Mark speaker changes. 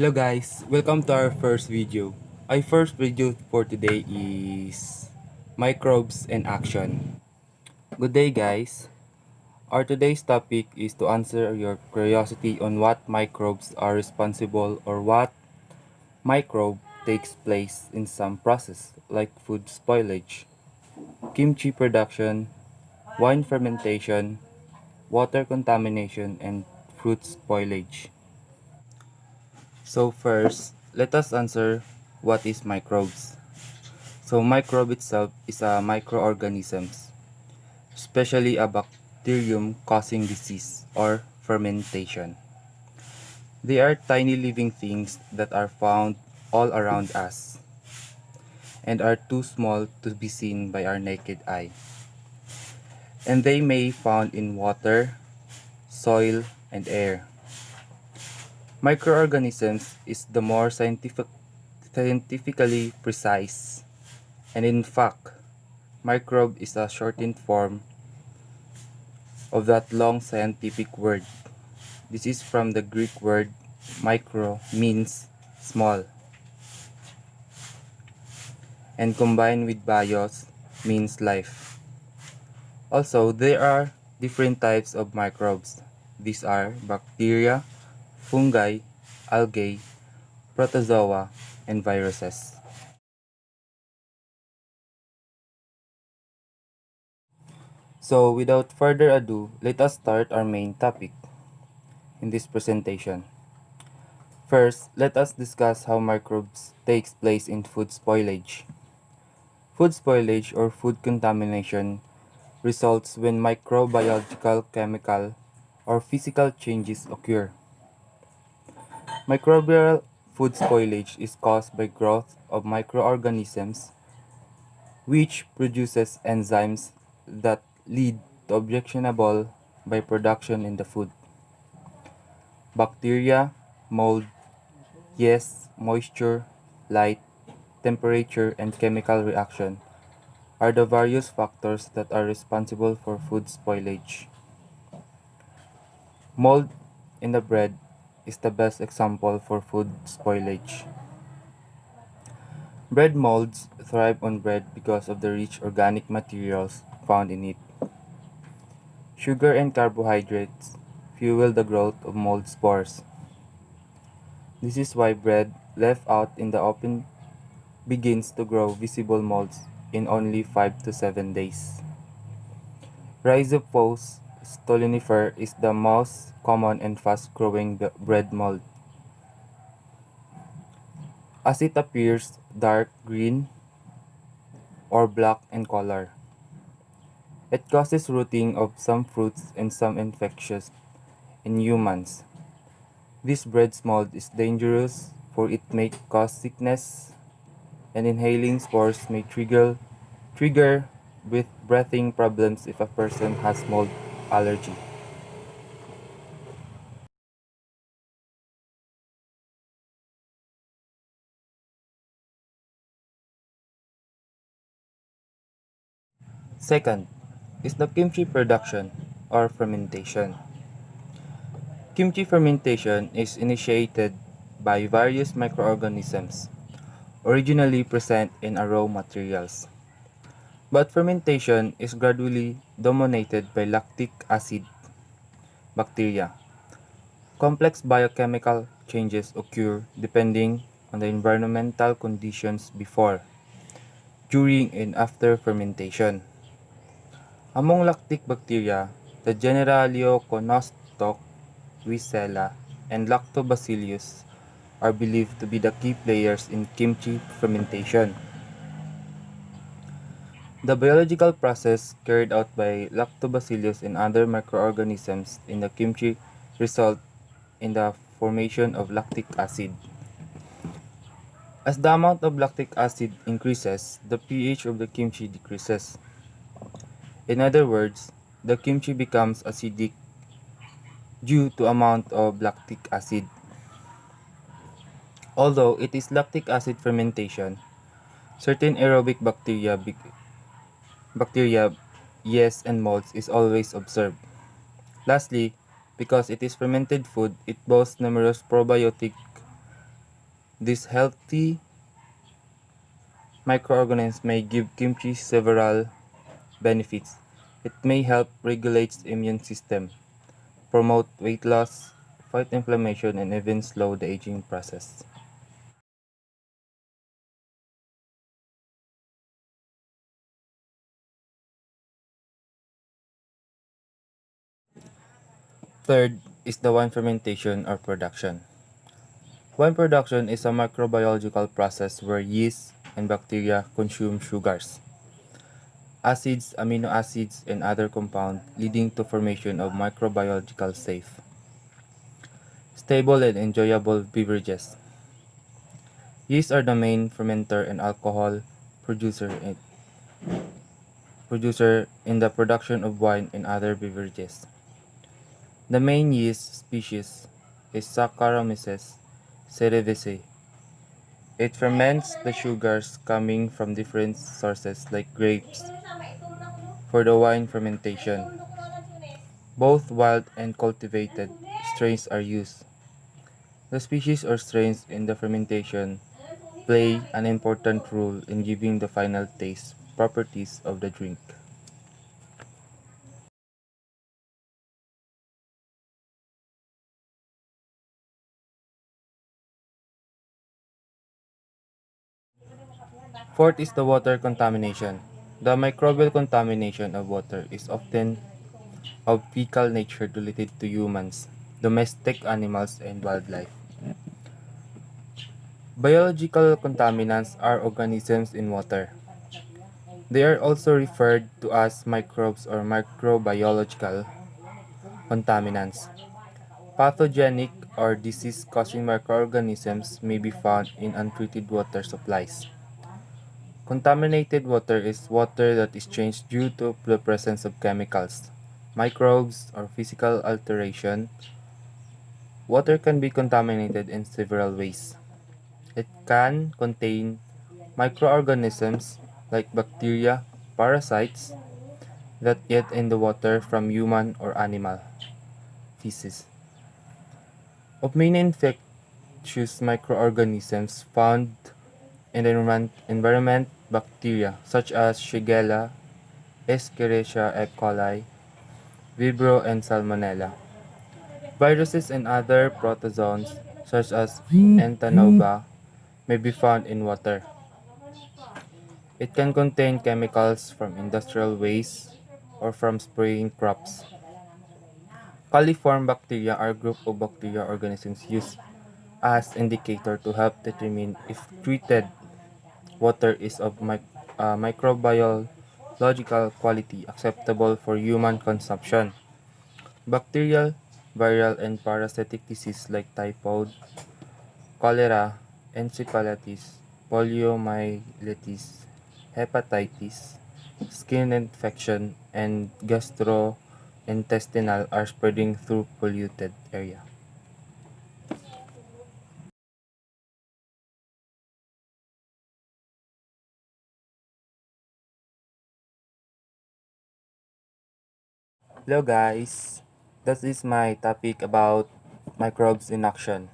Speaker 1: Hello guys, welcome to our first video. Our first video for today is Microbes in Action. Good day guys. Our today's topic is to answer your curiosity on what microbes are responsible or what microbe takes place in some process like food spoilage, kimchi production, wine fermentation, water contamination, and fruit spoilage. So first, let us answer what is microbes. So microbe itself is a microorganisms, especially a bacterium causing disease or fermentation. They are tiny living things that are found all around us and are too small to be seen by our naked eye. And they may be found in water, soil, and air. Microorganisms is the more scientifically precise, and in fact, microbe is a shortened form of that long scientific word. This is from the Greek word micro means small and combined with bios means life. Also, there are different types of microbes. These are bacteria, fungi, algae, protozoa, and viruses. So without further ado, let us start our main topic in this presentation. First, let us discuss how microbes takes place in food spoilage. Food spoilage or food contamination results when microbiological, chemical, or physical changes occur. Microbial food spoilage is caused by growth of microorganisms which produces enzymes that lead to objectionable byproduction in the food. Bacteria, mold, yeast, moisture, light, temperature, and chemical reaction are the various factors that are responsible for food spoilage. Mold in the bread is the best example for food spoilage. Bread molds thrive on bread because of the rich organic materials found in it. Sugar and carbohydrates fuel the growth of mold spores. This is why bread left out in the open begins to grow visible molds in only 5 to 7 days. Rhizopus stolonifer is the most common and fast-growing bread mold, as it appears dark green or black in color. It causes rotting of some fruits and some infections in humans. This bread mold is dangerous for it may cause sickness and inhaling spores may trigger with breathing problems if a person has mold allergy. Second is the kimchi production or fermentation. Kimchi fermentation is initiated by various microorganisms originally present in raw materials. But fermentation is gradually dominated by lactic acid bacteria. Complex biochemical changes occur depending on the environmental conditions before, during, and after fermentation. Among lactic bacteria, the Generalioconostoc, Wisela, and Lactobacillus are believed to be the key players in kimchi fermentation. The biological process carried out by Lactobacillus and other microorganisms in the kimchi result in the formation of lactic acid. As the amount of lactic acid increases, the pH of the kimchi decreases. In other words, the kimchi becomes acidic due to amount of lactic acid. Although it is lactic acid fermentation, certain aerobic bacteria, yeast, and molds is always observed. Lastly, because it is fermented food, it boasts numerous probiotic These healthy microorganisms may give kimchi several benefits. It may help regulate the immune system, promote weight loss, fight inflammation, and even slow the aging process. Third is the wine fermentation or production. Wine production is a microbiological process where yeast and bacteria consume sugars, acids, amino acids, and other compounds, leading to formation of microbiological safe, stable, and enjoyable beverages. Yeast are the main fermenter and alcohol producer in, producer in the production of wine and other beverages. The main yeast species is Saccharomyces cerevisiae. It ferments the sugars coming from different sources like grapes for the wine fermentation. Both wild and cultivated strains are used. The species or strains in the fermentation play an important role in giving the final taste properties of the drink. Fourth is the water contamination. The microbial contamination of water is often of fecal nature related to humans, domestic animals, and wildlife. Biological contaminants are organisms in water. They are also referred to as microbes or microbiological contaminants. Pathogenic or disease-causing microorganisms may be found in untreated water supplies. Contaminated water is water that is changed due to the presence of chemicals, microbes, or physical alteration. Water can be contaminated in several ways. It can contain microorganisms like bacteria, parasites that get in the water from human or animal feces. Of many infectious microorganisms found in the environment, bacteria such as Shigella, Escherichia coli, Vibrio, and Salmonella. Viruses and other protozoans such as Entenova may be found in water. It can contain chemicals from industrial waste or from spraying crops. Coliform bacteria are a group of bacteria organisms used as indicator to help determine if treated water is of microbiological quality acceptable for human consumption. Bacterial, viral, and parasitic diseases like typhoid, cholera, encephalitis, poliomyelitis, hepatitis, skin infection, and gastrointestinal are spreading through polluted area. Hello guys, that is my topic about microbes in action.